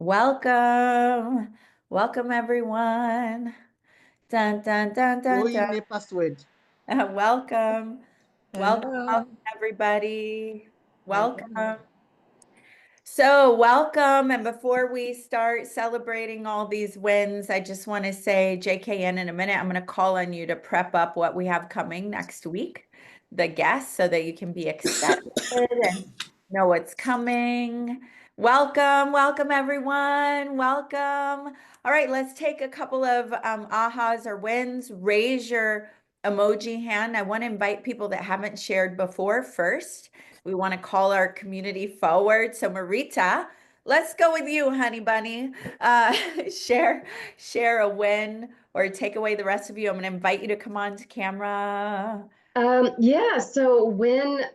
Welcome. Welcome, everyone. Dun, dun, dun, dun, Hoy, dun. may password. Welcome. Welcome, Hello. everybody. Hello. Welcome. So, welcome. And before we start celebrating all these wins, I just want to say, JKN, in a minute, I'm going to call on you to prep up what we have coming next week, the guests, so that you can be excited and know what's coming. Welcome, welcome, everyone. Welcome. All right, let's take a couple of ahas or wins. Raise your emoji hand. I want to invite people that haven't shared before first. We want to call our community forward. So Marita, let's go with you, honey bunny. Share a win or take away the rest of you. I'm going to invite you to come on to camera. Yeah, so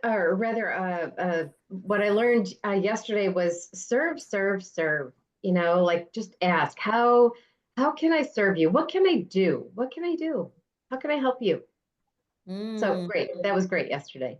or rather, what I learned yesterday was serve, serve, serve. Like just ask, how can I serve you? What can I do? What can I do? How can I help you? So great. That was great yesterday.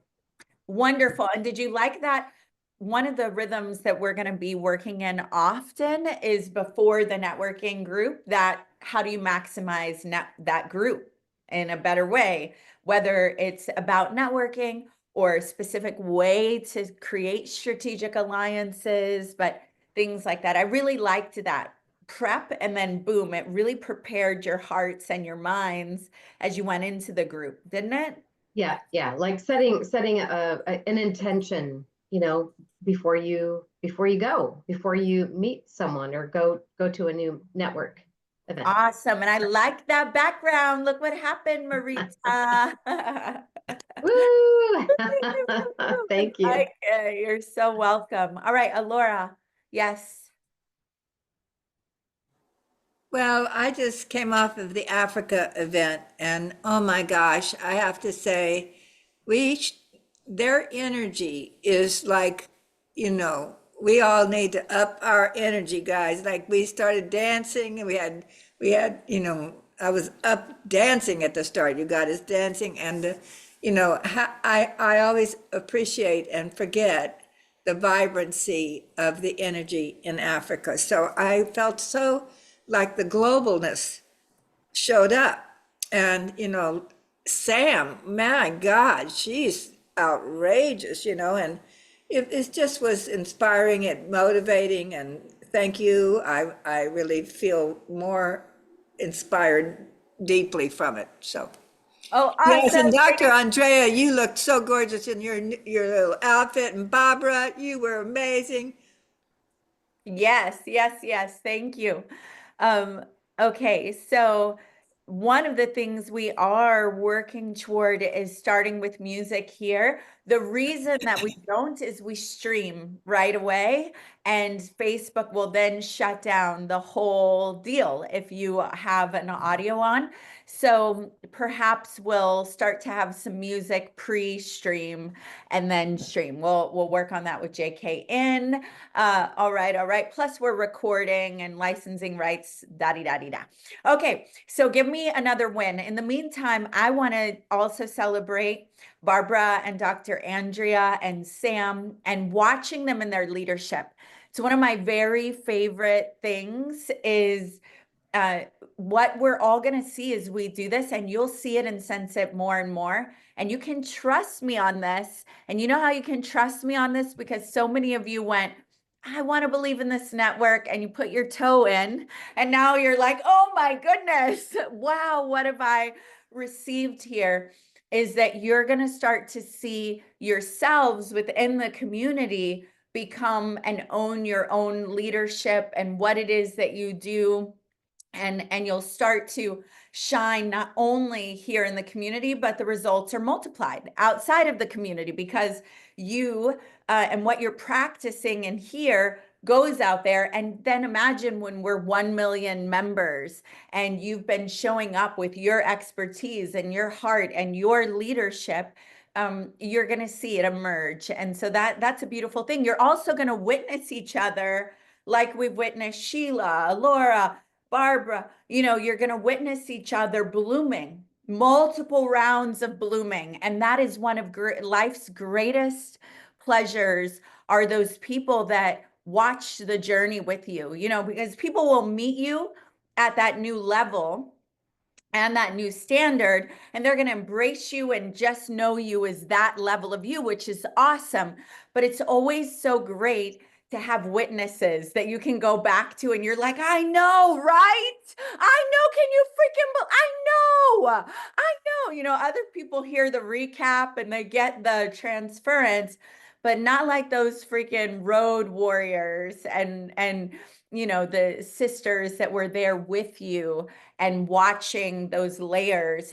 Wonderful. And did you like that? One of the rhythms that we're going to be working in often is before the networking group, that how do you maximize that group in a better way, whether it's about networking or a specific way to create strategic alliances, but things like that. I really liked that prep, and then boom, it really prepared your hearts and your minds as you went into the group, didn't it? Yeah, like setting an intention, before you before you meet someone or go to a new network event. Awesome. And I like that background. Look what happened, Marita. Woo! Thank you. Okay, you're so welcome. All right, Alora. Yes. Well, I just came off of the Africa event, and oh my gosh, I have to say, their energy is like, we all need to up our energy, guys. Like we started dancing, and we had, I was up dancing at the start. You got us dancing, and I always appreciate and forget the vibrancy of the energy in Africa. So I felt so like the globalness showed up. And, Sam, my God, she's outrageous, and it just was inspiring and motivating. And thank you. I really feel more inspired deeply from it. So. Oh, Yes, awesome. and Dr. Andrea, you looked so gorgeous in your little outfit, and Barbara, you were amazing. Yes, yes, yes. Thank you. Okay, so one of the things we are working toward is starting with music here. The reason that we don't is we stream right away, and Facebook will then shut down the whole deal if you have an audio on. So perhaps we'll start to have some music pre-stream and then stream. We'll work on that with JKN. All right, all right. Plus we're recording and licensing rights, da-di-da-di-da. Okay, so give me another win. In the meantime, I want to also celebrate Barbara and Dr. Andrea and Sam and watching them in their leadership. So one of my very favorite things is what we're all going to see as we do this, and you'll see it and sense it more and more. And you can trust me on this. And you know how you can trust me on this? Because so many of you went, I want to believe in this network, and you put your toe in, and now you're like, oh my goodness, wow, what have I received here? Is that you're going to start to see yourselves within the community become and own your own leadership and what it is that you do, and you'll start to shine not only here in the community, but the results are multiplied outside of the community, because you and what you're practicing in here goes out there. And then imagine when we're 1 million members and you've been showing up with your expertise and your heart and your leadership, you're going to see it emerge. And so that's a beautiful thing. You're also going to witness each other, like we've witnessed Sheila, Laura, Barbara. You're going to witness each other blooming, multiple rounds of blooming. And that is one of life's greatest pleasures, are those people that watch the journey with you, you know, because people will meet you at that new level and that new standard, and they're going to embrace you and just know you as that level of you, which is awesome. But it's always so great to have witnesses that you can go back to and you're like, I know, right? I know. Can you freaking, I know, you know, other people hear the recap and they get the transference, but not like those freaking road warriors and, you know, the sisters that were there with you and watching those layers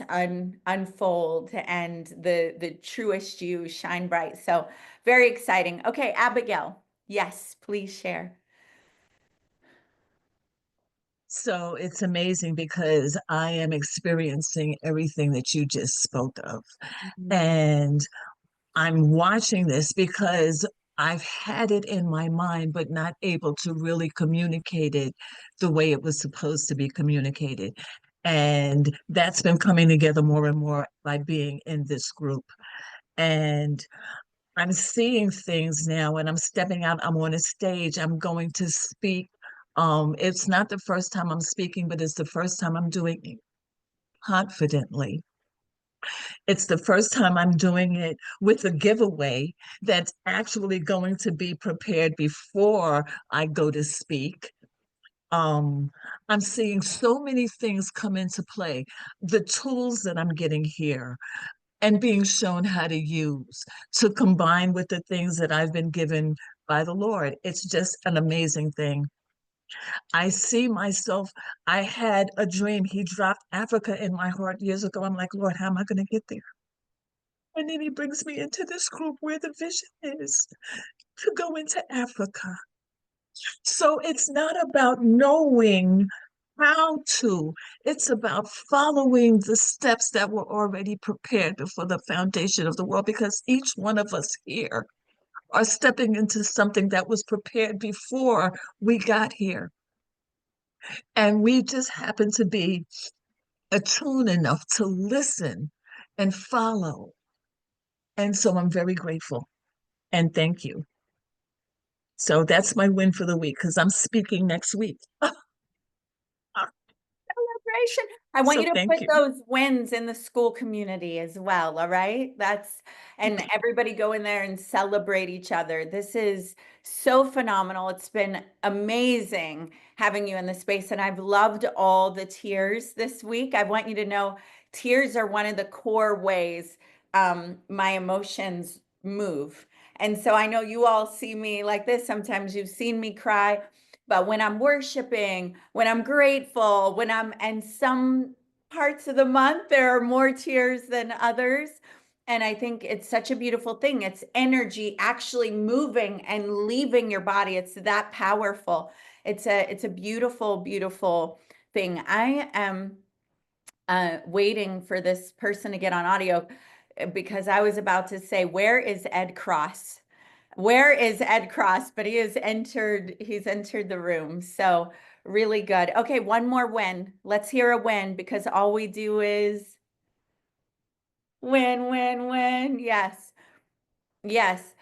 unfold and the truest you shine bright. So very exciting. Okay, Abigail. Yes, please share. So it's amazing because I am experiencing everything that you just spoke of. And I'm watching this because I've had it in my mind, but not able to really communicate it the way it was supposed to be communicated. And that's been coming together more and more by being in this group. And I'm seeing things now and I'm stepping out. I'm on a stage. I'm going to speak. It's not the first time I'm speaking, but it's the first time I'm doing it confidently. It's the first time I'm doing it with a giveaway that's actually going to be prepared before I go to speak. Um, I'm seeing so many things come into play. The tools that I'm getting here and being shown how to use to combine with the things that I've been given by the Lord. It's just an amazing thing. I see myself, I had a dream. He dropped Africa in my heart years ago. I'm like, Lord, how am I going to get there? And then he brings me into this group where the vision is to go into Africa. So it's not about knowing how to, it's about following the steps that were already prepared before the foundation of the world, because each one of us here are stepping into something that was prepared before we got here. And we just happen to be attuned enough to listen and follow. And so I'm very grateful and thank you. So that's my win for the week because I'm speaking next week. Celebration. I want So you to thank put you. those wins in the school community as well. All right. And everybody go in there and celebrate each other. This is so phenomenal. It's been amazing having you in the space. And I've loved all the tears this week. I want you to know tears are one of the core ways my emotions move. And so I know you all see me like this. Sometimes you've seen me cry. But when I'm worshiping, when I'm grateful, and some parts of the month, there are more tears than others. And I think it's such a beautiful thing. It's energy actually moving and leaving your body. It's that powerful. It's a beautiful, beautiful thing. I am waiting for this person to get on audio because I was about to say, where is Ed Cross? Where is Ed Cross? But he's entered the room. So really good. Okay, one more win. Let's hear a win because all we do is win, win, win. Yes. Yes.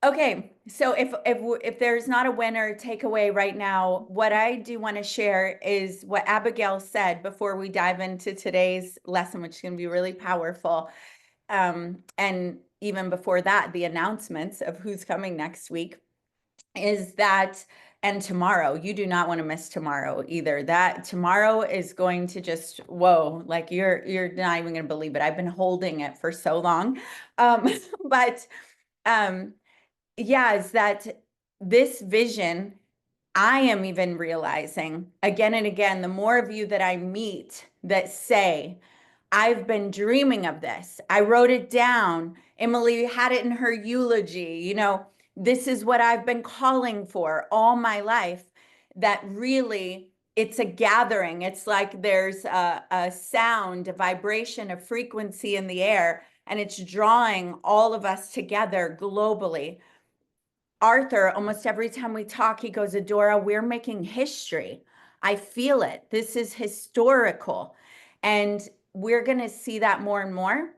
Okay, so if there's not a winner takeaway right now, what I do want to share is what Abigail said before we dive into today's lesson, which is going to be really powerful. And even before that, the announcements of who's coming next week is that, and tomorrow, you do not want to miss tomorrow either. That tomorrow is going to just, whoa, like you're not even going to believe it. I've been holding it for so long. But yeah, is that this vision, I am even realizing again and again, the more of you that I meet that say, I've been dreaming of this. I wrote it down. Emily had it in her eulogy. You know, this is what I've been calling for all my life. That really, it's a gathering. It's like there's a sound, a vibration, a frequency in the air, and it's drawing all of us together globally. Arthur, almost every time we talk, he goes, Adora, we're making history. I feel it. This is historical. And we're going to see that more and more.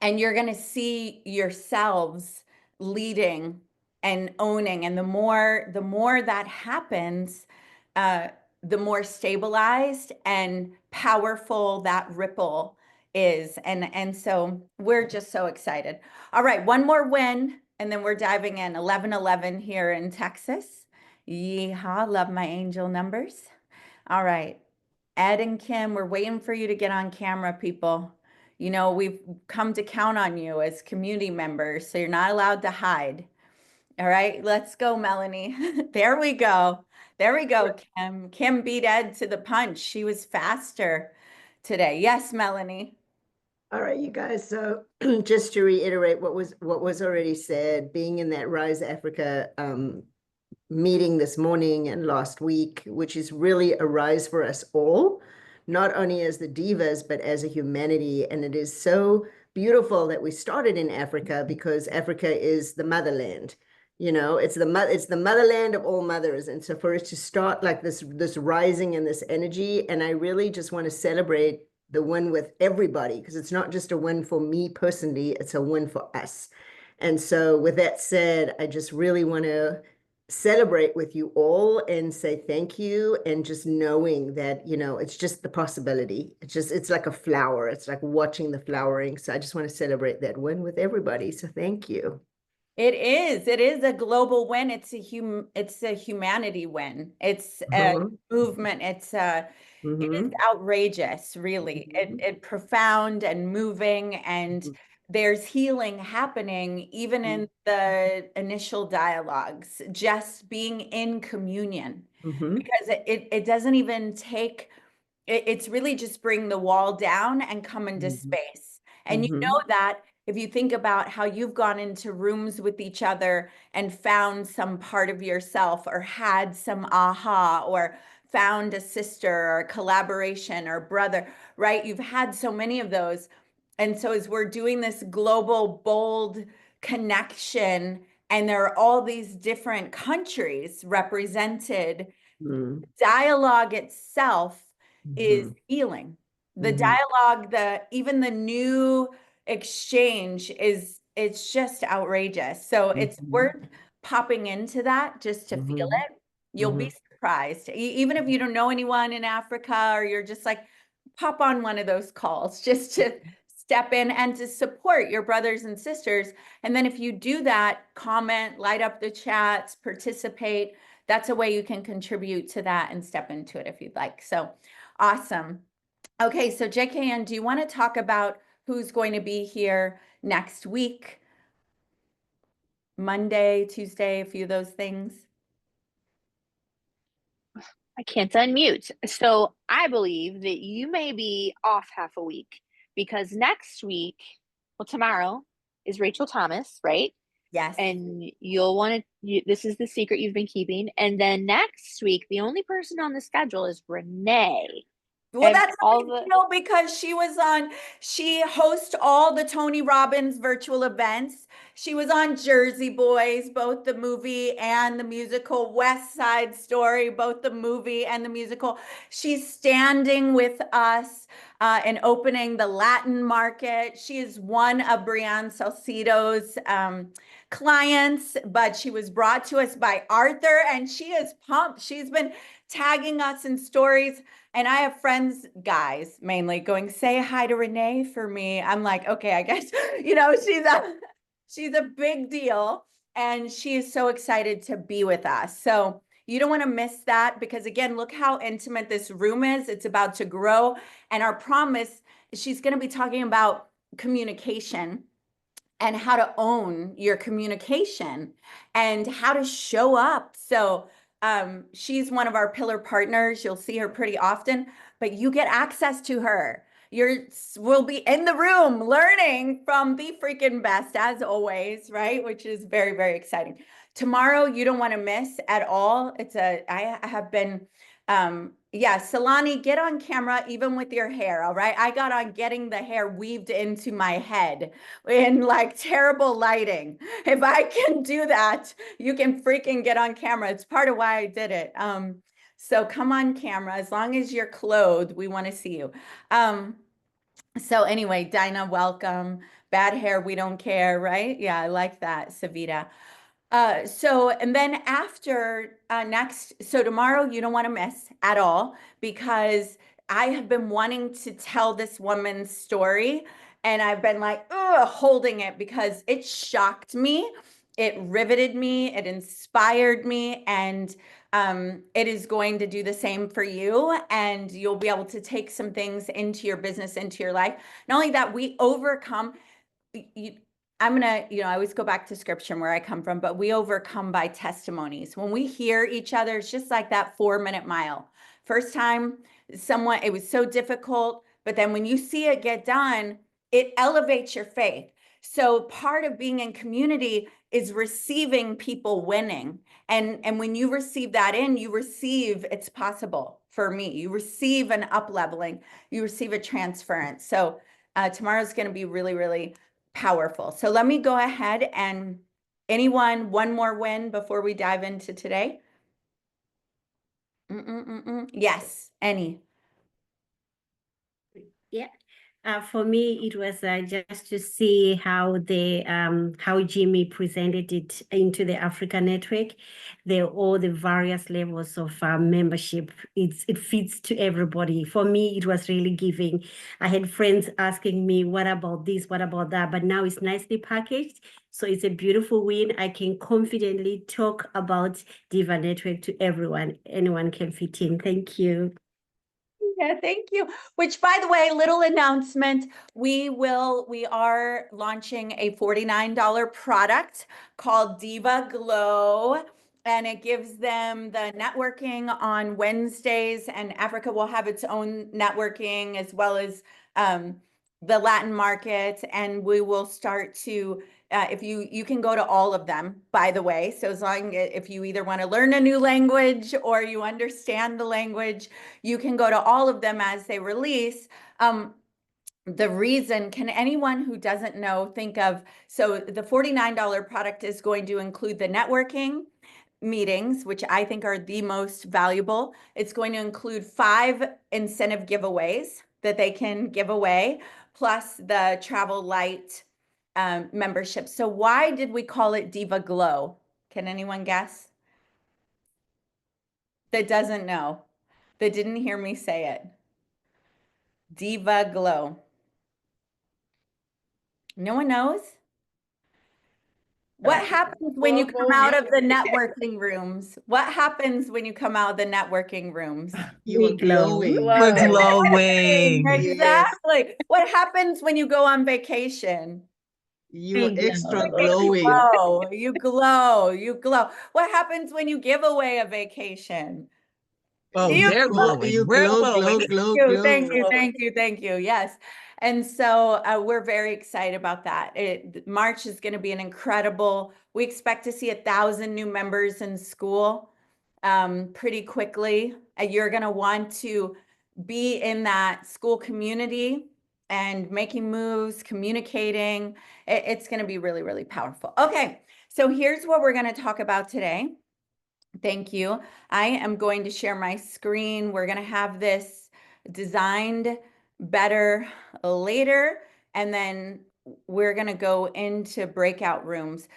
And you're going to see yourselves leading and owning. And the more that happens, the more stabilized and powerful that ripple is. And so we're just so excited. All right, one more win, and then we're diving in. 1111 here in Texas. Yeehaw, love my angel numbers. All right, Ed and Kim, we're waiting for you to get on camera, people. You know, we've come to count on you as community members, so you're not allowed to hide. All right, let's go, Melanie. There we go. There we go, Kim. Kim beat Ed to the punch. She was faster today. Yes, Melanie. All right, you guys. So just to reiterate what was already said, being in that Rise Africa meeting this morning and last week, which is really a rise for us all, not only as the divas, but as a humanity. And it is so beautiful that we started in Africa, because Africa is the motherland. You know, it's the motherland of all mothers. And so for us to start like this rising and this energy, and I really just want to celebrate the win with everybody, because it's not just a win for me personally, it's a win for us. And so with that said, I just really want to celebrate with you all and say thank you, and just knowing that, you know, it's just the possibility. It's like a flower. It's like watching the flowering. So I just want to celebrate that win with everybody. So thank you. It is a global win. It's a humanity win. It's a movement. It is outrageous, really. It profound and moving, and there's healing happening even in the initial dialogues, just being in communion, because it doesn't even take, it's really just bring the wall down and come into space. And you know that if you think about how you've gone into rooms with each other and found some part of yourself, or had some aha, or found a sister or a collaboration or brother, right? You've had so many of those. And so as we're doing this global, bold connection, and there are all these different countries represented, dialogue itself is healing. The dialogue, even the new exchange it's just outrageous. So it's worth popping into that just to feel it. You'll be surprised. Even if you don't know anyone in Africa, or you're just like, pop on one of those calls just to step in and to support your brothers and sisters. And then if you do that, comment, light up the chats, participate. That's a way you can contribute to that and step into it if you'd like. So awesome. Okay, so JKN, do you want to talk about who's going to be here next week? Monday, Tuesday, a few of those things. I can't unmute. So I believe that you may be off half a week, because next week, well, tomorrow is Rachel Thomas, right? Yes. And you'll want to, this is the secret you've been keeping. And then next week, the only person on the schedule is Renee. Well, that's a big deal, because she hosts all the Tony Robbins virtual events. She was on Jersey Boys, both the movie and the musical, West Side Story, both the movie and the musical. She's standing with us and opening the Latin market. She is one of Brianne Salcido's clients, but she was brought to us by Arthur, and she is pumped. She's been tagging us in stories. And I have friends, guys, mainly going, say hi to Renee for me. I'm like, okay, I guess, you know, she's a big deal, and she is so excited to be with us. So you don't want to miss that, because again, look how intimate this room is. It's about to grow. And our promise is she's going to be talking about communication, and how to own your communication, and how to show up. So she's one of our pillar partners. You'll see her pretty often, but you get access to her. We'll be in the room learning from the freaking best, as always, right? Which is very, very exciting. Tomorrow, you don't want to miss at all. I have been, Salani, get on camera, even with your hair, all right? I got on getting the hair weaved into my head in like terrible lighting. If I can do that, you can freaking get on camera. It's part of why I did it. So come on camera, as long as you're clothed, we want to see you. So anyway, Dinah, welcome. Bad hair, we don't care, right? Yeah, I like that, Savita. And then after so tomorrow you don't want to miss at all, because I have been wanting to tell this woman's story, and I've been like, holding it, because it shocked me, it riveted me, it inspired me, and it is going to do the same for you, and you'll be able to take some things into your business, into your life. Not only that, we overcome. I'm gonna, I always go back to scripture where I come from, but we overcome by testimonies. When we hear each other, it's just like that 4-minute mile. First time it was so difficult, but then when you see it get done, it elevates your faith. So part of being in community is receiving people winning. And when you receive that you receive, it's possible for me. You receive an up leveling, you receive a transference. So tomorrow's going to be really, really powerful. So let me go ahead and one more win before we dive into today. Yes, any. Yeah. For me, it was just to see how how Jimmy presented it into the Africa network. All the various levels of membership. It fits to everybody. For me, it was really giving. I had friends asking me, "What about this? What about that?" But now it's nicely packaged, so it's a beautiful win. I can confidently talk about DIVA Network to everyone. Anyone can fit in. Thank you. Yeah, thank you. Which, by the way, little announcement, we are launching a $49 product called Diva Glow, and it gives them the networking on Wednesdays, and Africa will have its own networking, as well as the Latin market, and we will start to if you can go to all of them, by the way. So if you either want to learn a new language or you understand the language, you can go to all of them as they release. The reason, can anyone who doesn't know think of, so the $49 product is going to include the networking meetings, which I think are the most valuable. It's going to include 5 incentive giveaways that they can give away, plus the travel light membership. So why did we call it Diva Glow? Can anyone guess? That doesn't know, that didn't hear me say it. Diva Glow. No one knows? What happens when you come out of the networking rooms? What happens when you come out of the networking rooms? You were glowing. We're glowing. Exactly. What happens when you go on vacation? You were extra glow. glowing. You glow, you glow. What happens when you give away a vacation? Oh, they're glowing. You We're glow, glowing. glow, glow, glow. Thank you. Yes. And so we're very excited about that. March is going to be we expect to see 1,000 new members in school pretty quickly. You're going to want to be in that school community and making moves, communicating. It's going to be really, really powerful. Okay. So here's what we're going to talk about today. Thank you. I am going to share my screen. We're going to have this designed better later, and then we're going to go into breakout rooms.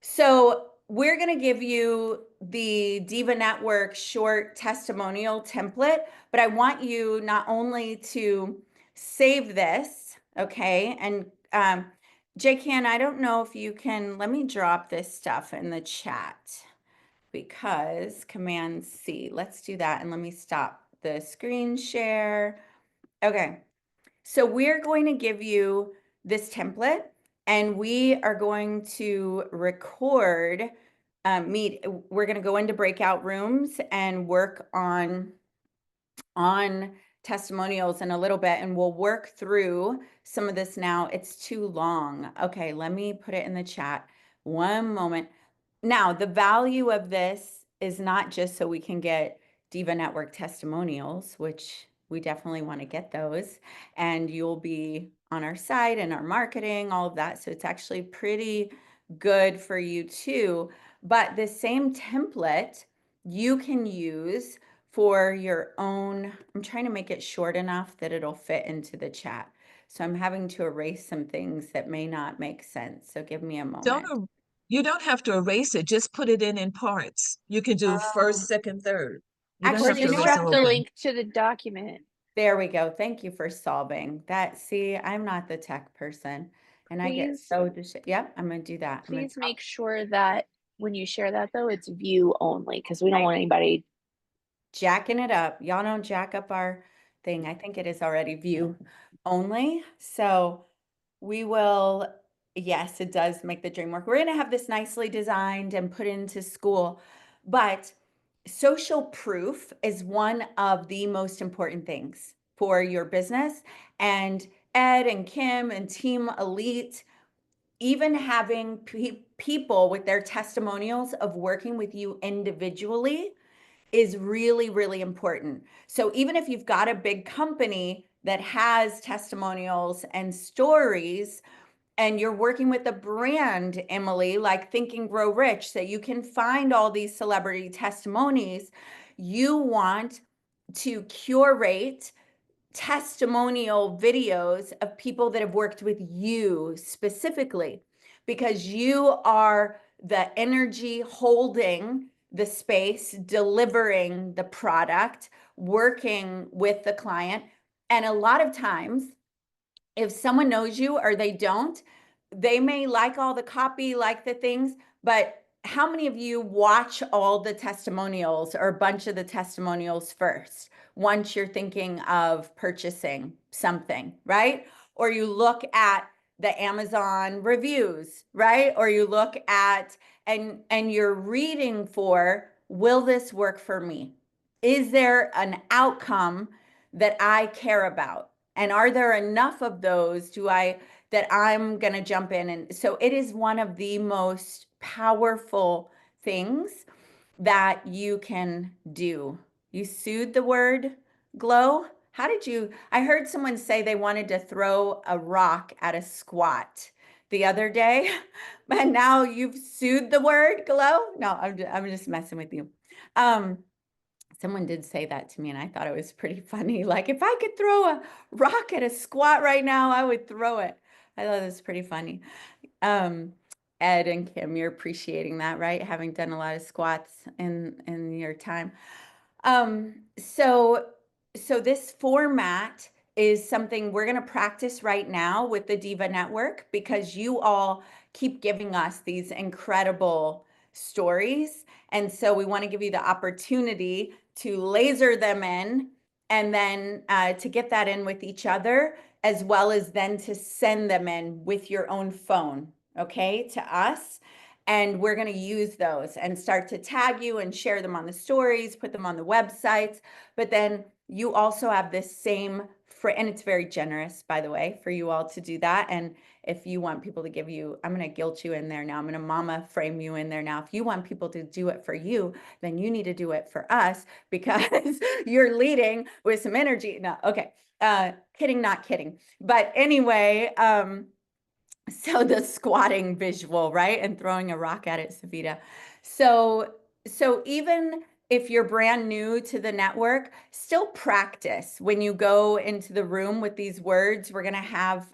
So we're going to give you the DIVA Network short testimonial template, but I want you not only to save this, okay? And J-Can, I don't know if you can, let me drop this stuff in the chat, because Command C, let's do that. And let me stop the screen share. Okay. So we're going to give you this template, and we are going to record, we're going to go into breakout rooms and work on testimonials in a little bit, and we'll work through some of this now. It's too long. Okay, let me put it in the chat. One moment. Now, the value of this is not just so we can get DIVA Network testimonials, which we definitely want to get those, and you'll be on our site and our marketing, all of that. So it's actually pretty good for you too. But the same template you can use for your own. I'm trying to make it short enough that it'll fit into the chat. So I'm having to erase some things that may not make sense. So give me a moment. You don't have to erase it. Just put it in parts. You can do first, second, third. You don't Actually, have Or to you know erase what? the extract whole the thing. link to the document. There we go. Thank you for solving that. See, I'm not the tech person and I get Please, so yep, I'm gonna do that. I'm gonna please make sure that when you share that though, it's view only because we don't want anybody. jacking it up. Y'all don't jack up our thing. I think it is already view only. So we will, yes, it does make the dream work. We're going to have this nicely designed and put into school, but social proof is one of the most important things for your business. And Ed and Kim and Team Elite, even having people with their testimonials of working with you individually is really, really important. So even if you've got a big company that has testimonials and stories, and you're working with a brand, Emily, like Think and Grow Rich, that you can find all these celebrity testimonies, you want to curate testimonial videos of people that have worked with you specifically, because you are the energy holding the space, delivering the product, working with the client. And a lot of times, if someone knows you or they don't, they may like all the copy, like the things, but how many of you watch all the testimonials or a bunch of the testimonials first once you're thinking of purchasing something, right? Or you look at the Amazon reviews, right? Or you look at and you're reading for, will this work for me? Is there an outcome that I care about? And are there enough of those that I'm going to jump in? And so it is one of the most powerful things that you can do. You sued the word glow. How did you? I heard someone say they wanted to throw a rock at a squat the other day, but now you've sued the word glow. No, I'm just messing with you. Someone did say that to me and I thought it was pretty funny. Like, if I could throw a rock at a squat right now, I would throw it. I thought it was pretty funny. Ed and Kim, you're appreciating that, right? Having done a lot of squats in your time. So this format is something we're going to practice right now with the DIVA Network, because you all keep giving us these incredible stories. And so we want to give you the opportunity to laser them in, and then to get that in with each other, as well as then to send them in with your own phone, okay, to us. And we're going to use those and start to tag you and share them on the stories, put them on the websites. But then you also have this same, and it's very generous, by the way, for you all to do that. And if you want people to give you, I'm going to guilt you in there now. I'm going to mama frame you in there now. If you want people to do it for you, then you need to do it for us, because you're leading with some energy. No, okay. Kidding, not kidding. But anyway, so the squatting visual, right? And throwing a rock at it, Savita. So even if you're brand new to the network, still practice when you go into the room with these words. We're going to have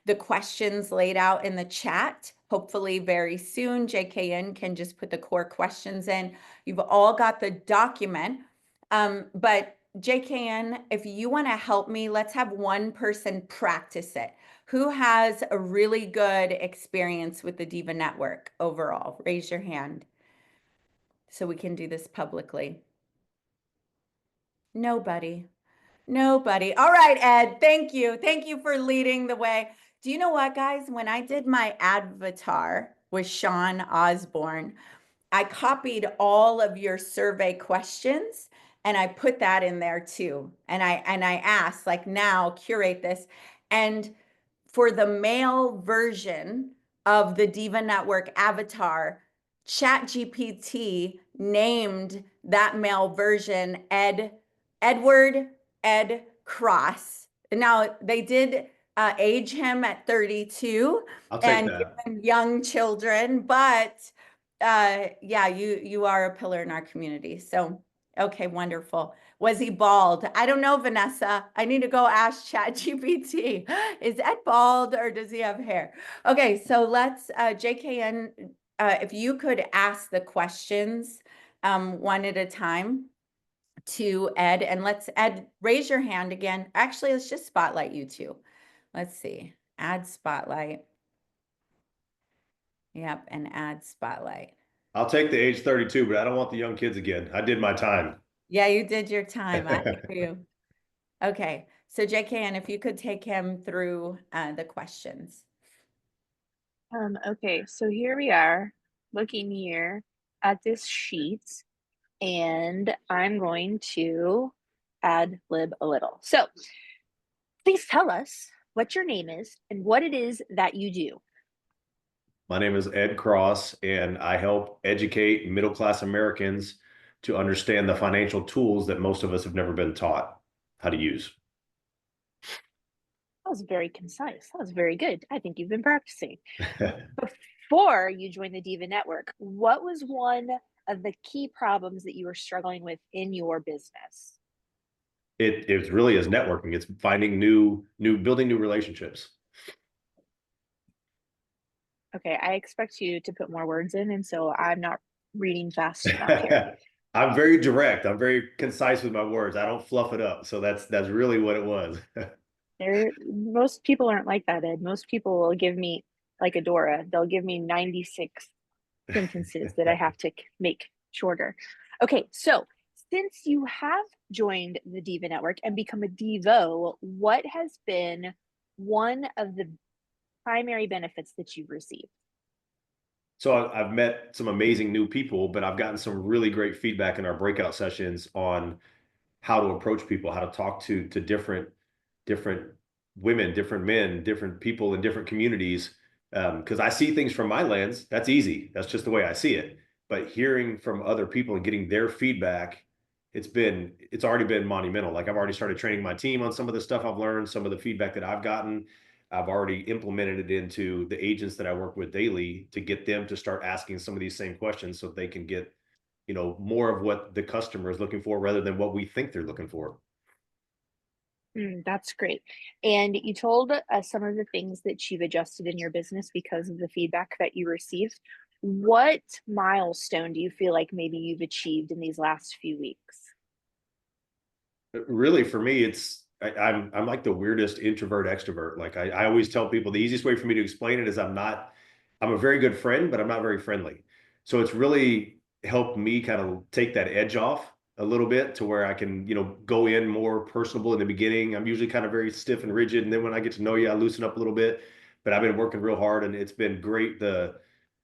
the questions laid out in the chat, hopefully very soon. JKN can just put the core questions in. You've all got the document. But JKN, if you want to help me, let's have one person practice it. Who has a really good experience with the DIVA Network overall? Raise your hand so we can do this publicly. Nobody. Nobody. All right, Ed, thank you. Thank you for leading the way. Do you know what, guys? When I did my avatar with Sean Osborne, I copied all of your survey questions and I put that in there too. And I asked, like, now curate this. And for the male version of the DIVA Network avatar, ChatGPT named that male version Edward Ed Cross. Now, they did age him at 32 I'll take and that. give him young children, but yeah, you are a pillar in our community. So, okay, wonderful. Was he bald? I don't know, Vanessa. I need to go ask ChatGPT. Is Ed bald or does he have hair? Okay, so let's, JKN, if you could ask the questions one at a time to Ed, and let's Ed, raise your hand again. Actually, let's just spotlight you two. Let's see, add spotlight. Yep, and add spotlight. I'll take the age 32, but I don't want the young kids again. I did my time. Yeah, you did your time. I hear you. Okay, so JK, and if you could take him through the questions. Okay, so here we are looking here at this sheet, and I'm going to ad lib a little. So please tell us what your name is and what it is that you do. My name is Ed Cross, and I help educate middle-class Americans to understand the financial tools that most of us have never been taught how to use. That was very concise. That was very good. I think you've been practicing. Before you joined the DIVA Network, what was one of the key problems that you were struggling with in your business? It really is networking. It's finding building new relationships. Okay, I expect you to put more words in, and so I'm not reading fast enough here. I'm very direct. I'm very concise with my words. I don't fluff it up. So that's really what it was. Most people aren't like that, Ed. Most people will give me, like Adora, they'll give me 96 sentences that I have to make shorter. Okay, so since you have joined the DIVA Network and become a Devo, what has been one of the primary benefits that you've received? So I've met some amazing new people, but I've gotten some really great feedback in our breakout sessions on how to approach people, how to talk to different women, different men, different people in different communities. Because I see things from my lens. That's easy. That's just the way I see it. But hearing from other people and getting their feedback, it's already been monumental. Like I've already started training my team on some of the stuff I've learned, some of the feedback that I've gotten. I've already implemented it into the agents that I work with daily to get them to start asking some of these same questions so they can get, more of what the customer is looking for rather than what we think they're looking for. That's great. And you told us some of the things that you've adjusted in your business because of the feedback that you received. What milestone do you feel like maybe you've achieved in these last few weeks? Really, for me, I'm like the weirdest introvert extrovert. Like I always tell people the easiest way for me to explain it is I'm a very good friend, but I'm not very friendly. So it's really helped me kind of take that edge off a little bit to where I can, go in more personable in the beginning. I'm usually kind of very stiff and rigid. And then when I get to know you, I loosen up a little bit, but I've been working real hard and it's been great. The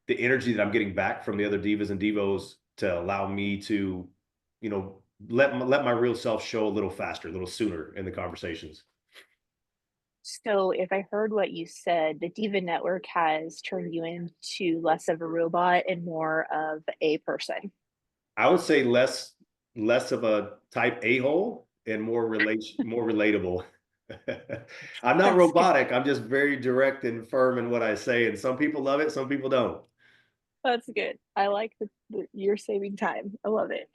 energy that I'm getting back from the other divas and devos to allow me to, let my real self show a little faster, a little sooner in the conversations. So if I heard what you said, the DIVA Network has turned you into less of a robot and more of a person. I would say less of a type a-hole and more relatable. I'm not robotic. I'm just very direct and firm in what I say. And some people love it. Some people don't. That's good. I like that you're saving time. I love it.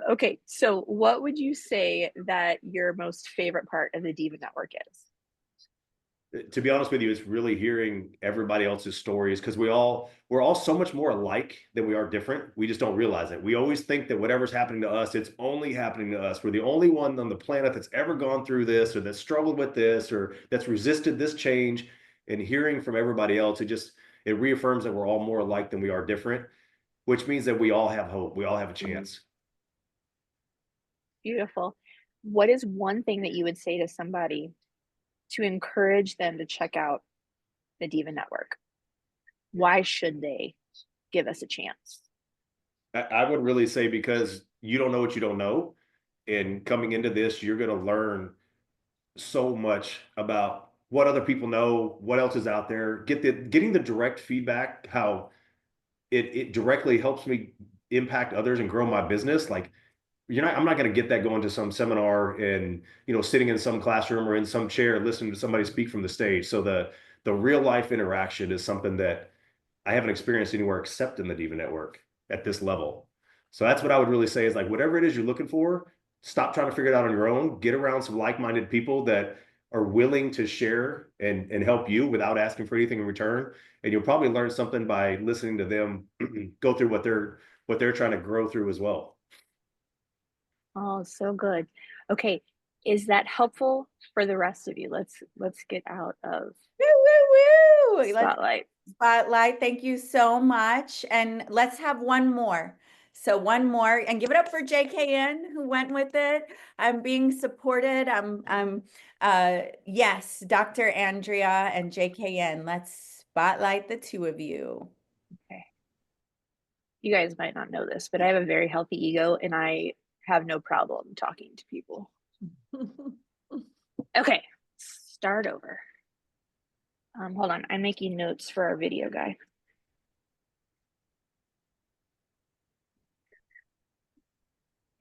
Okay, so what would you say that your most favorite part of the DIVA Network is? To be honest with you, it's really hearing everybody else's stories because we're all so much more alike than we are different. We just don't realize it. We always think that whatever's happening to us, it's only happening to us. We're the only one on the planet that's ever gone through this or that's struggled with this or that's resisted this change. And hearing from everybody else, it reaffirms that we're all more alike than we are different, which means that we all have hope. We all have a chance. Beautiful. What is one thing that you would say to somebody to encourage them to check out the DIVA Network? Why should they give us a chance? I would really say because you don't know what you don't know. And coming into this, you're going to learn so much about what other people know, what else is out there, getting the direct feedback, how it directly helps me impact others and grow my business. Like I'm not going to get that going to some seminar and, sitting in some classroom or in some chair, listening to somebody speak from the stage. So the real life interaction is something that I haven't experienced anywhere except in the DIVA Network at this level. So that's what I would really say is like, whatever it is you're looking for, stop trying to figure it out on your own, get around some like-minded people that are willing to share and help you without asking for anything in return. And you'll probably learn something by listening to them go through what they're trying to grow through as well. Oh, so good. Okay, is that helpful for the rest of you? Let's get out of Woo, woo, woo. spotlight. Spotlight. Thank you so much. And let's have one more. So one more, and give it up for JKN who went with it. I'm being supported. Yes, Dr. Andrea and JKN. Let's spotlight the two of you. Okay. You guys might not know this, but I have a very healthy ego and I have no problem talking to people. Okay, start over. Hold on, I'm making notes for our video guy.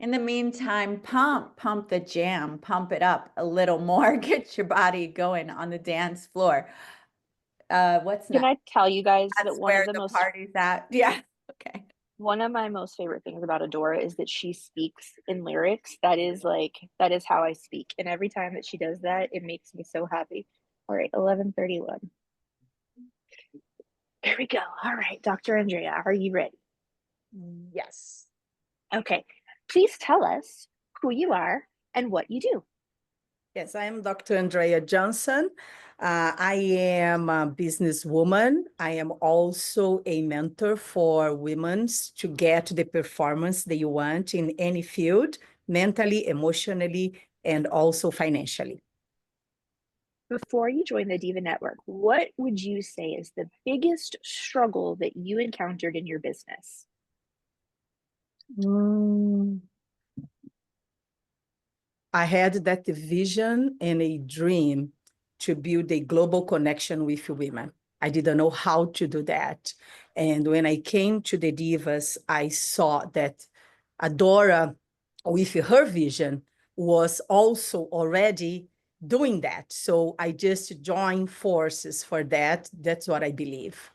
In the meantime, pump the jam, pump it up a little more, get your body going on the dance floor. What's Can next? I tell you guys That's that one where of the the most party's at. Yeah, okay. one of my most favorite things about Adora is that she speaks in lyrics. That is how I speak. And every time that she does that, it makes me so happy. All right, 11:31. Here we go. All right, Dr. Andrea, are you ready? Yes. Okay, please tell us who you are and what you do. Yes, I am Dr. Andrea Johnson. I am a businesswoman. I am also a mentor for women to get the performance they want in any field, mentally, emotionally, and also financially. Before you joined the DIVA Network, what would you say is the biggest struggle that you encountered in your business? I had that vision and a dream to build a global connection with women. I didn't know how to do that. And when I came to the Divas, I saw that Adora, with her vision, was also already doing that. So I just joined forces for that. That's what I believe.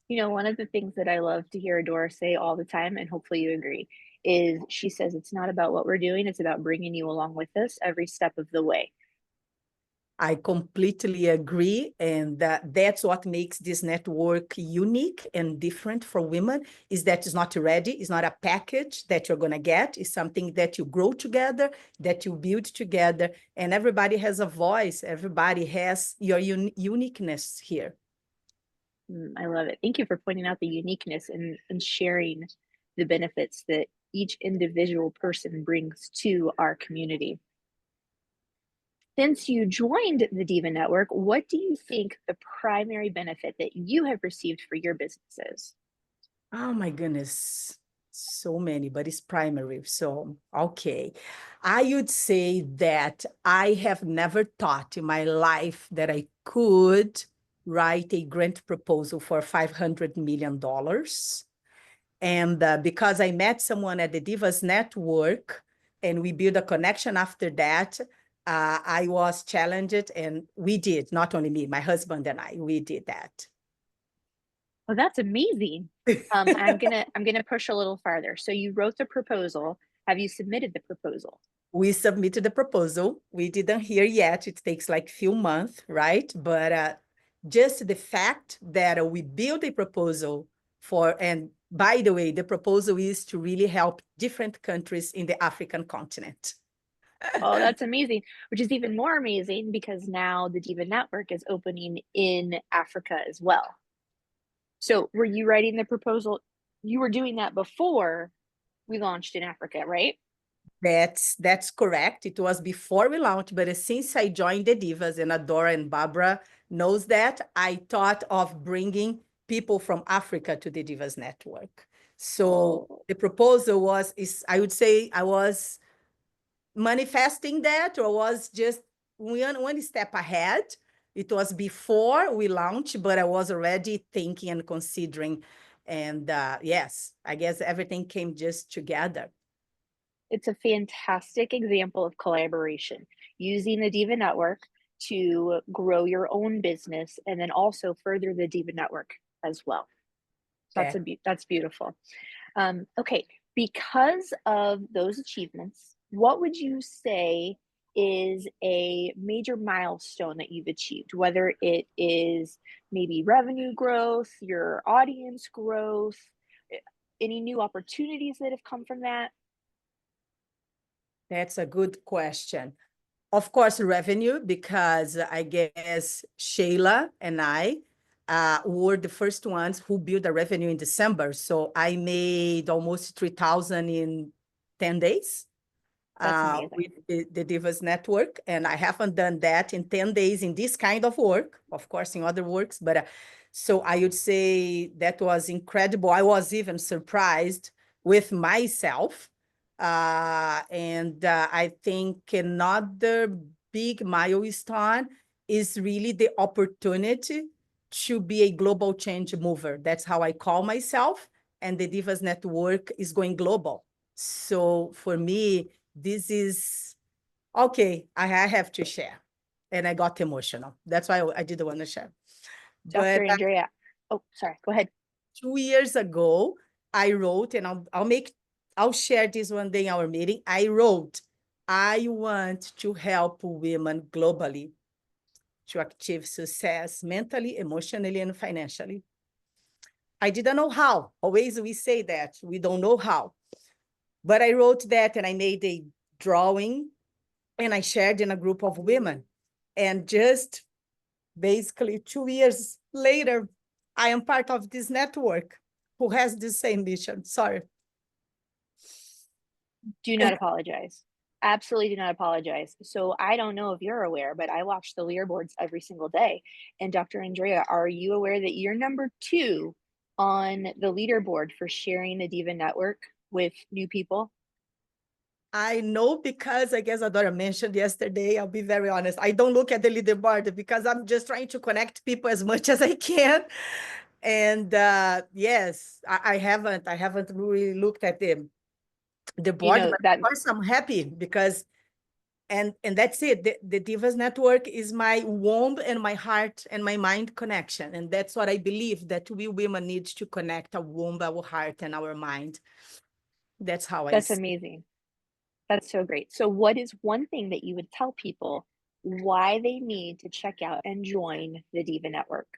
You know, one of the things that I love to hear Adora say all the time, and hopefully you agree, is she says it's not about what we're doing, it's about bringing you along with us every step of the way. I completely agree. And that's what makes this network unique and different for women, is that it's not ready. It's not a package that you're going to get. It's something that you grow together, that you build together, and everybody has a voice. Everybody has your uniqueness here. I love it. Thank you for pointing out the uniqueness and sharing the benefits that each individual person brings to our community. Since you joined the DIVA Network, what do you think the primary benefit that you have received for your business is? Oh my goodness, so many, but it's primary. So, okay. I would say that I have never thought in my life that I could write a grant proposal for $500 million. And because I met someone at the Divas Network and we built a connection after that, I was challenged, and we did, not only me, my husband and I, we did that. Well, that's amazing. I'm gonna push a little farther. So you wrote the proposal. Have you submitted the proposal? We submitted the proposal. We didn't hear yet. It takes like few months, right? But just the fact that we built a proposal for, and by the way, the proposal is to really help different countries in the African continent. Oh, that's amazing, which is even more amazing because now the DIVA Network is opening in Africa as well. So were you writing the proposal? You were doing that before we launched in Africa, right? That's correct. It was before we launched, but since I joined the Divas, and Adora and Barbara knows that, I thought of bringing people from Africa to the Divas Network. So the proposal I would say I was manifesting that, or was just one step ahead. It was before we launched, but I was already thinking and considering. And yes, I guess everything came just together. It's a fantastic example of collaboration, using the DIVA Network to grow your own business and then also further the DIVA Network as well. That's that's beautiful. Okay, because of those achievements, what would you say is a major milestone that you've achieved, whether it is maybe revenue growth, your audience growth, any new opportunities that have come from that? That's a good question. Of course, revenue, because I guess Sheila and I were the first ones who built a revenue in December. So I made almost 3,000 in 10 days. That's amazing. With the Divas Network. And I haven't done that in 10 days in this kind of work, of course, in other works. But so I would say that was incredible. I was even surprised with myself. I think another big milestone is really the opportunity to be a global change mover. That's how I call myself. And the Divas Network is going global. So for me, this is okay. I have to share, and I got emotional. That's why I didn't want to share. Dr. But Andrea, oh, sorry, go ahead. 2 years ago, I wrote, and I'll share this one day in our meeting. I wrote, I want to help women globally to achieve success mentally, emotionally, and financially. I didn't know how. Always we say that we don't know how. But I wrote that and I made a drawing and I shared in a group of women. And just basically 2 years later, I am part of this network who has the same mission. Sorry. Do not apologize. Absolutely do not apologize. So I don't know if you're aware, but I watch the leaderboards every single day. And Dr. Andrea, are you aware that you're number 2 on the leaderboard for sharing the Diva Network with new people? I know because I guess Adora mentioned yesterday, I'll be very honest. I don't look at the leaderboard because I'm just trying to connect people as much as I can. And yes, I haven't really looked at the board, but that of course I'm happy because and that's it. The Divas Network is my womb and my heart and my mind connection. And that's what I believe, that we women need to connect our womb, our heart, and our mind. That's how that's I see. amazing. That's so great. So what is one thing that you would tell people why they need to check out and join the Diva Network?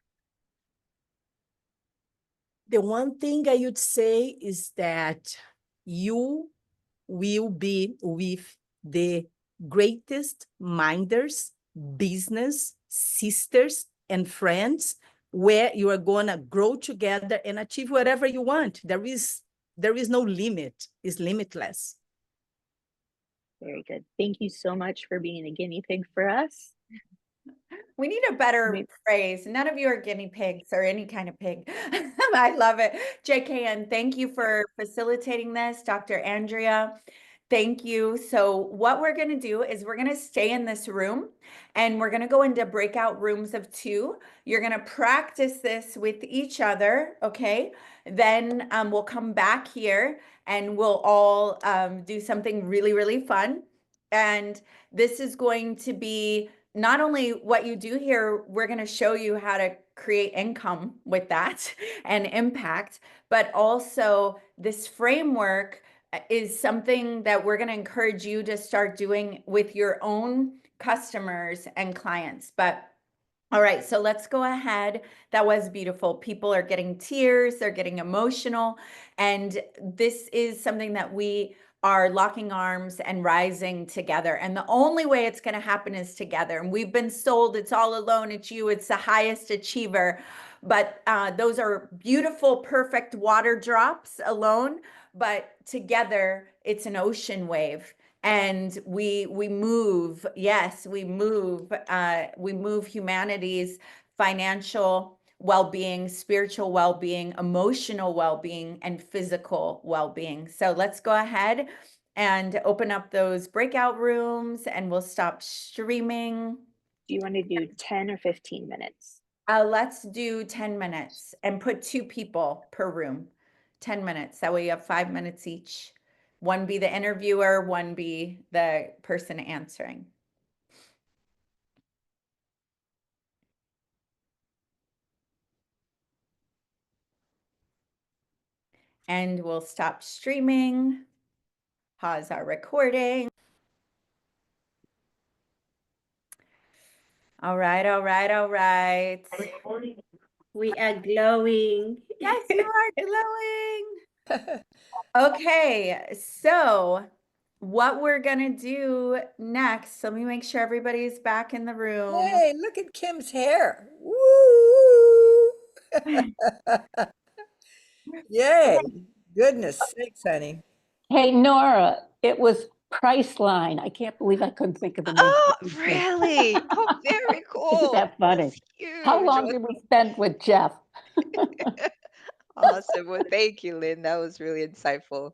The one thing I would say is that you will be with the greatest minders, business sisters, and friends, where you are going to grow together and achieve whatever you want. There is no limit. It's limitless. Very good. Thank you so much for being a guinea pig for us. We need a better phrase. None of you are guinea pigs or any kind of pig. I love it. JKN, thank you for facilitating this. Dr. Andrea, thank you. So what we're going to do is we're going to stay in this room and we're going to go into breakout rooms of 2. You're going to practice this with each other, okay? Then we'll come back here and we'll all do something really, really fun. And this is going to be not only what you do here, we're going to show you how to create income with that and impact, but also this framework is something that we're going to encourage you to start doing with your own customers and clients. But all right, so let's go ahead. That was beautiful. People are getting tears, they're getting emotional, and this is something that we are locking arms and rising together. And the only way it's going to happen is together. And we've been sold it's all alone, it's you, it's the highest achiever. But those are beautiful, perfect water drops alone. But together, it's an ocean wave. And we move, yes, we move humanity's financial well-being, spiritual well-being, emotional well-being, and physical well-being. So let's go ahead and open up those breakout rooms and we'll stop streaming. Do you want to do 10 or 15 minutes? Let's do 10 minutes and put 2 people per room. 10 minutes. That way you have 5 minutes each. One be the interviewer, one be the person answering. And we'll stop streaming, pause our recording. All right, all right, all right. We are glowing. Yes, you are glowing. Okay, so what we're gonna do next, let me make sure everybody's back in the room. Hey, look at Kim's hair. Woo! Yay. Goodness sakes, honey. Hey, Nora, it was Priceline. I can't believe I couldn't think of the name. Oh, really? Oh, very Isn't cool. that funny? That's How huge. long did we spend with Jeff? Awesome. Well, thank you, Lynn. That was really insightful.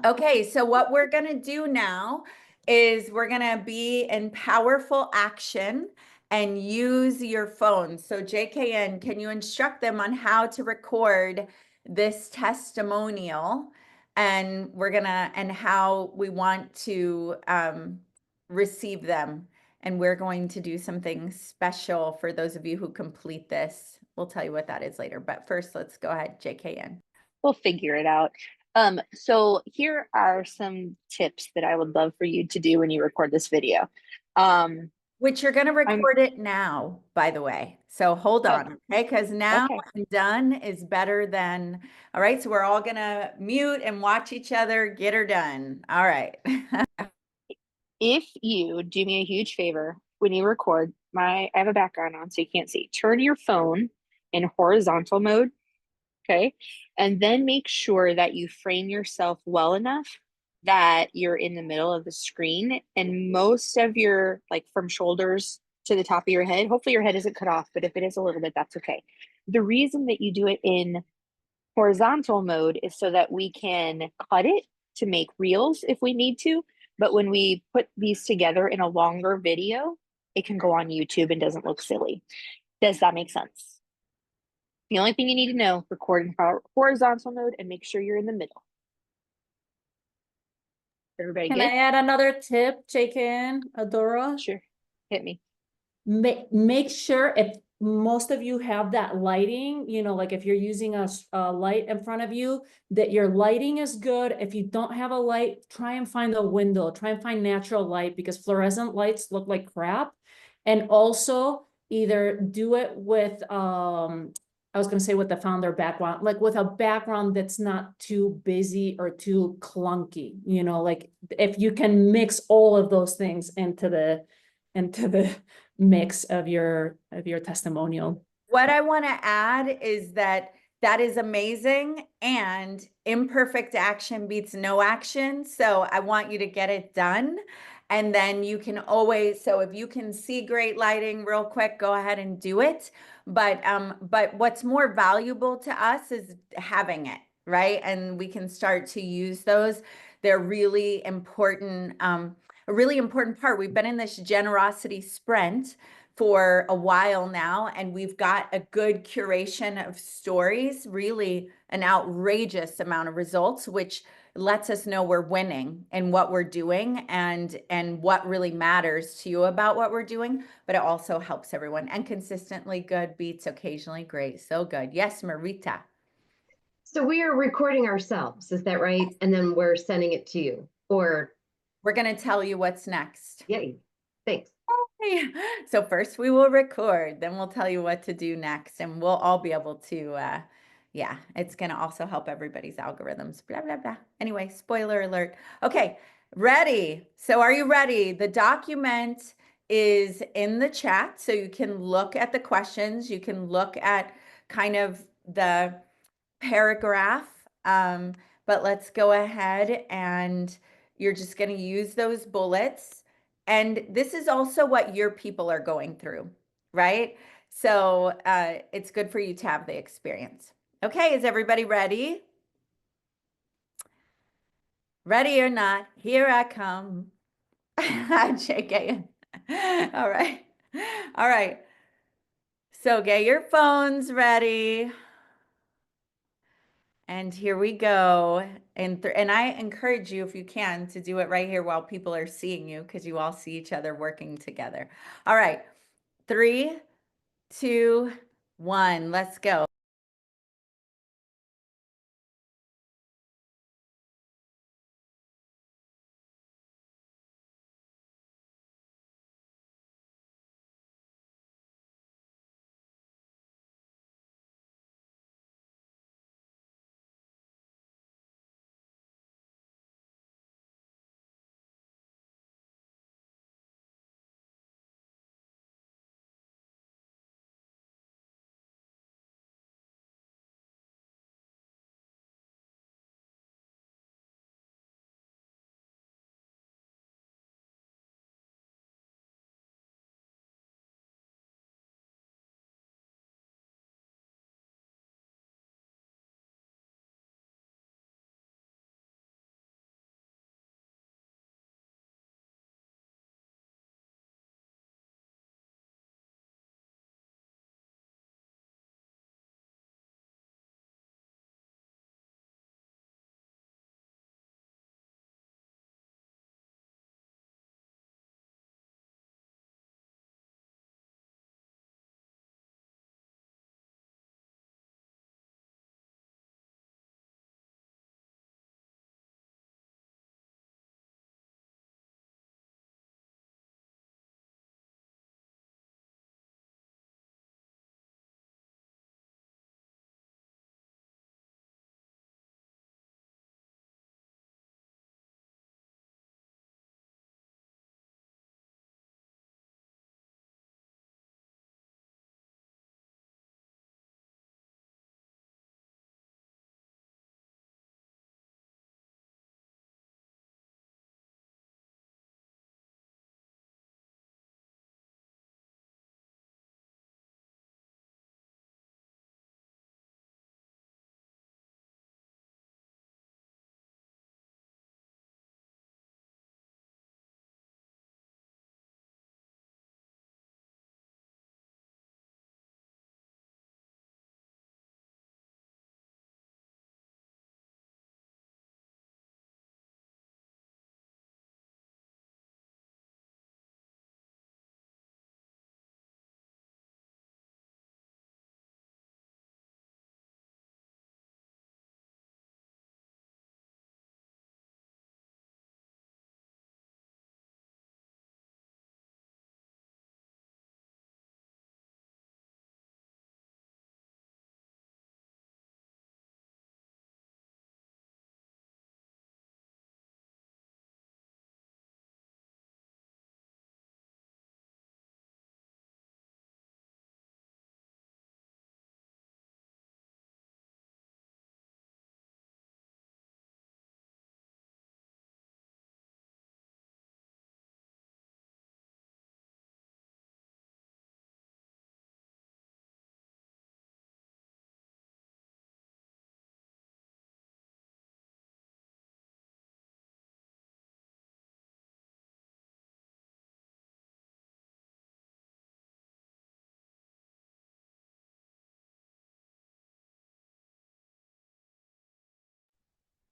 Okay, so what we're gonna do now is we're gonna be in powerful action and use your phone. So JKN, can you instruct them on how to record this testimonial? And and how we want to receive them. And we're going to do something special for those of you who complete this. We'll tell you what that is later. But first, let's go ahead, JKN. We'll figure it out. So here are some tips that I would love for you to do when you record this video. Which you're going to record it now, by the way. So hold on, okay? Because now Okay. and done is better than, all right? So we're all going to mute and watch each other get her done. All right. If you do me a huge favor when you record, I have a background on so you can't see. Turn your phone in horizontal mode, okay? And then make sure that you frame yourself well enough that you're in the middle of the screen, and most of your, like from shoulders to the top of your head, hopefully your head isn't cut off, but if it is a little bit, that's okay. The reason that you do it in horizontal mode is so that we can cut it to make reels if we need to. But when we put these together in a longer video, it can go on YouTube and doesn't look silly. Does that make sense? The only thing you need to know, record in horizontal mode and make sure you're in the middle. Everybody Can good? I add another tip, JKN, Adora? Sure. Hit me. Make sure if most of you have that lighting, you know, like if you're using a light in front of you, that your lighting is good. If you don't have a light, try and find a window, try and find natural light, because fluorescent lights look like crap. And also either do it with, I was gonna say with the founder background, like with a background that's not too busy or too clunky, you know, like if you can mix all of those things into the mix of your testimonial. What I want to add is that that is amazing, and imperfect action beats no action. So I want you to get it done. And then you can always, so if you can see great lighting real quick, go ahead and do it. But what's more valuable to us is having it, right? And we can start to use those. They're really important, a really important part. We've been in this generosity sprint for a while now, and we've got a good curation of stories, really an outrageous amount of results, which lets us know we're winning in what we're doing and what really matters to you about what we're doing. But it also helps everyone, and consistently good beats occasionally great. So good. Yes, Marita. So we are recording ourselves, is that right? And then we're sending it to you, or We're going to tell you what's next. yay, thanks. So first we will record, then we'll tell you what to do next, and we'll all be able to, yeah, it's going to also help everybody's algorithms, blah, blah, blah. Anyway, spoiler alert. Okay, ready. So are you ready? The document is in the chat, so you can look at the questions. You can look at kind of the paragraph, but let's go ahead, and you're just going to use those bullets. And this is also what your people are going through, right? So it's good for you to have the experience. Okay, is everybody ready? Ready or not, here I come. JK. All right. All right. So get your phones ready. And here we go. And I encourage you, if you can, to do it right here while people are seeing you, because you all see each other working together. All right. 3, 2, 1. Let's go.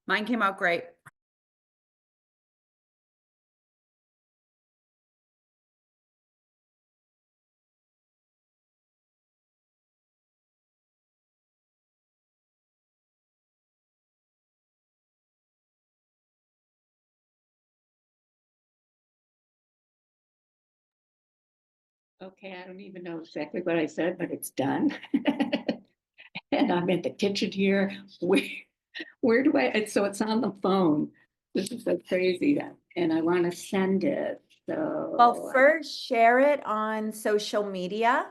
Mine came out great. Okay, I don't even know exactly what I said, but it's done. And I'm in the kitchen here. Where do I, so it's on the phone. This is so crazy. And I want to send it. So Well, first share it on social media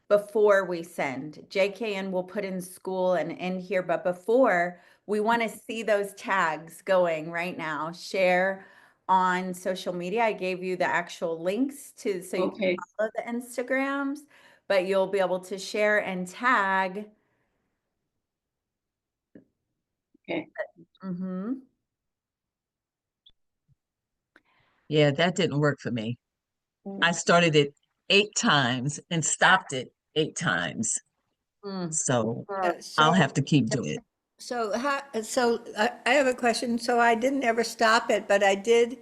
before we send. JKN will put in school and in here, but before we want to see those tags going right now. Share on social media. I gave you the actual links to so you Okay. can follow the Instagrams, but you'll be able to share and tag. Okay. Mm-hmm. Yeah, that didn't work for me. I started it 8 times and stopped it 8 times. So I'll have to keep doing it. So I have a question. So I didn't ever stop it, but I did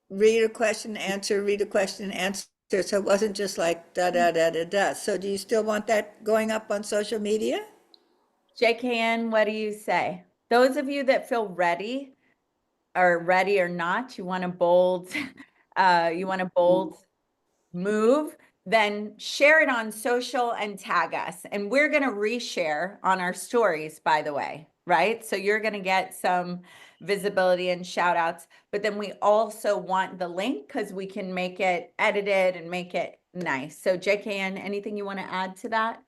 read a question, answer, read a question, answer. So it wasn't just like da da da da da. So do you still want that going up on social media? JKN, what do you say? Those of you that feel ready or not, you want to bold, move, then share it on social and tag us. And we're going to reshare on our stories, by the way, right? So you're going to get some visibility and shout outs, but then we also want the link because we can make it edited and make it nice. So JKN, anything you want to add to that?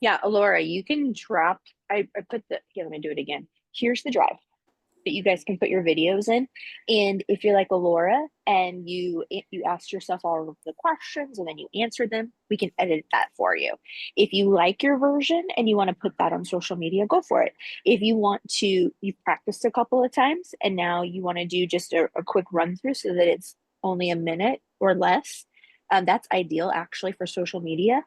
Yeah, Alora, you can drop, I put here, let me do it again. Here's the drive that you guys can put your videos in. And if you're like Alora and you asked yourself all of the questions and then you answered them, we can edit that for you. If you like your version and you want to put that on social media, go for it. If you want to, you've practiced a couple of times and now you want to do just a quick run through so that it's only a minute or less, that's ideal actually for social media.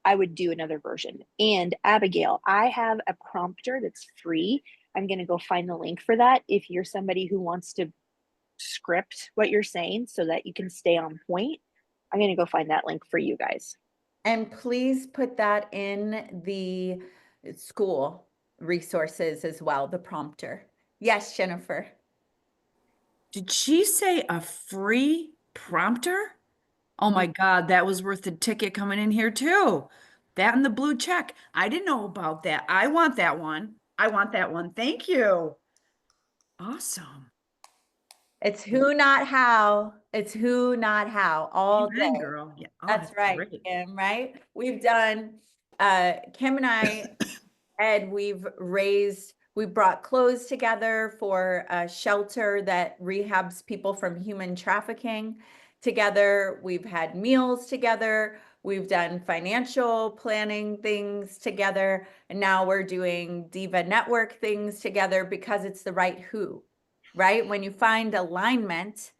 I would do another version. And Abigail, I have a prompter that's free. I'm going to go find the link for that. If you're somebody who wants to script what you're saying so that you can stay on point, I'm going to go find that link for you guys. And please put that in the school resources as well, the prompter. Yes, Jennifer. Did she say a free prompter? Oh my God, that was worth the ticket coming in here too. That and the blue check. I didn't know about that. I want that one. I want that one. Thank you. Awesome. It's who, not how. It's who, not how, all Amen, day. girl. Yeah. Oh, That's right, great. Kim, right? We've done, Kim and I, Ed, we brought clothes together for a shelter that rehabs people from human trafficking together. We've had meals together. We've done financial planning things together. And now we're doing DIVA Network things together because it's the right who, right? When you find alignment,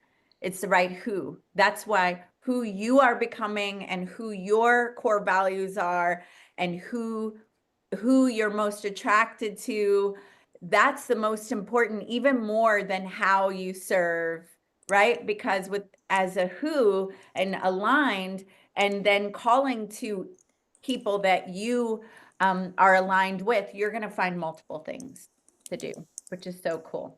it's the right who. That's why who you are becoming and who your core values are and who you're most attracted to, that's the most important, even more than how you serve, right? Because with as a who and aligned, and then calling to people that you are aligned with, you're going to find multiple things to do, which is so cool.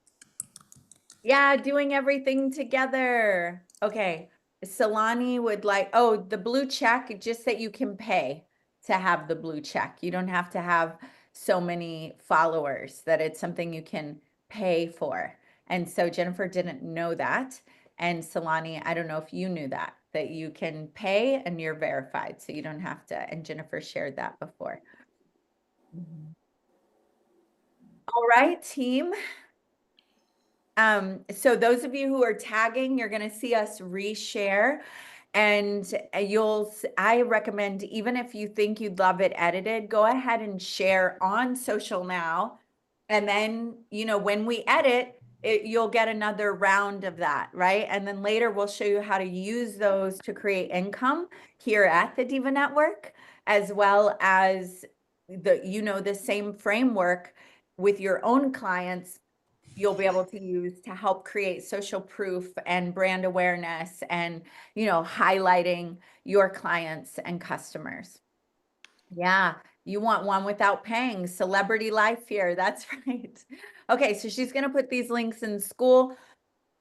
Yeah, doing everything together. Okay. Solani would like, oh, the blue check, just that you can pay to have the blue check. You don't have to have so many followers, that it's something you can pay for. And so Jennifer didn't know that. And Solani, I don't know if you knew that you can pay and you're verified. So you don't have to. And Jennifer shared that before. All right, team. So those of you who are tagging, you're going to see us reshare, and I recommend, even if you think you'd love it edited, go ahead and share on social now. And then, when we edit it, you'll get another round of that, right? And then later we'll show you how to use those to create income here at the DIVA Network, as well as the same framework with your own clients, you'll be able to use to help create social proof and brand awareness and, highlighting your clients and customers. Yeah, you want one without paying. Celebrity life here. That's right. Okay, so she's going to put these links in school.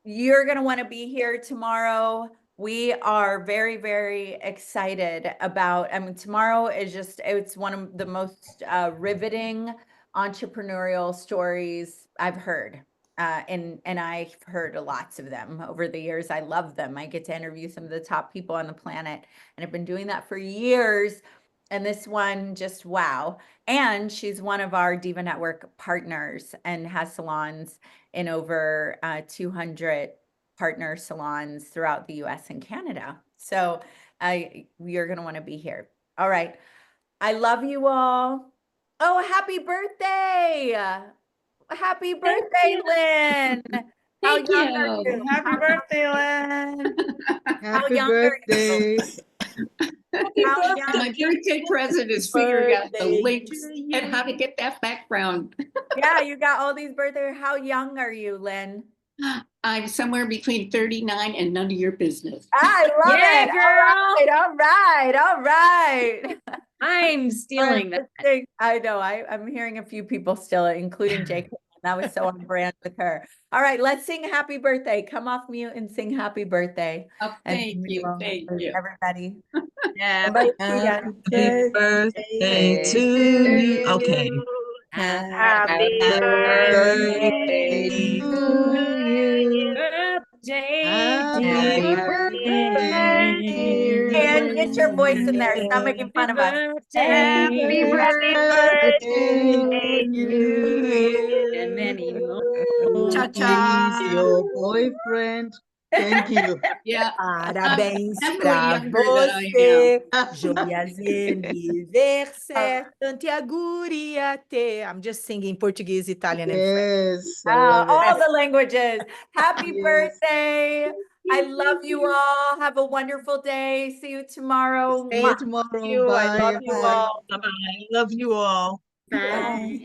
You're going to want to be here tomorrow. We are very, very excited about, tomorrow is it's one of the most riveting entrepreneurial stories I've heard. And I've heard lots of them over the years. I love them. I get to interview some of the top people on the planet, and I've been doing that for years. And this one, just wow. And she's one of our DIVA Network partners and has salons in over 200 partner salons throughout the US and Canada. So you're going to want to be here. All right. I love you all. Oh, happy birthday. Happy birthday, Lynn. How Thank young are you. you? Happy birthday, Lynn. How Happy young are you? birthday. Happy How birthday. young? My birthday present is figuring out the Birthday links to and how to you. get that background. Yeah, you got all these birthday. How young are you, Lynn? I'm somewhere between 39 and none of your business. I love Yeah, it. girl. All right. All right. I'm stealing that. I know. I'm hearing a few people still, including Jake. That was so on brand with her. All right, let's sing happy birthday. Come off mute and sing happy birthday. Oh, And thank you. Thank you. everybody. Happy Everybody Happy birthday to you. Okay. Happy Birthday birthday to you. birthday, Happy dear birthday, dear And get your voice in there. Stop making fun of us. Happy birthday. birthday to you and you. many more. Cha-cha. He's your boyfriend. Thank you. Yeah, Parabéns I'm definitely pra younger than I am. você. Joyeux anniversaire. Tanti auguri a te. I'm just singing Portuguese, Italian, and French. Yes, I love it. All the languages. Happy Yes. birthday. I love you all. Have a wonderful day. See you tomorrow. See you Mwah. tomorrow. You, I Bye. love you Bye. all. Bye-bye. Love you all. Bye.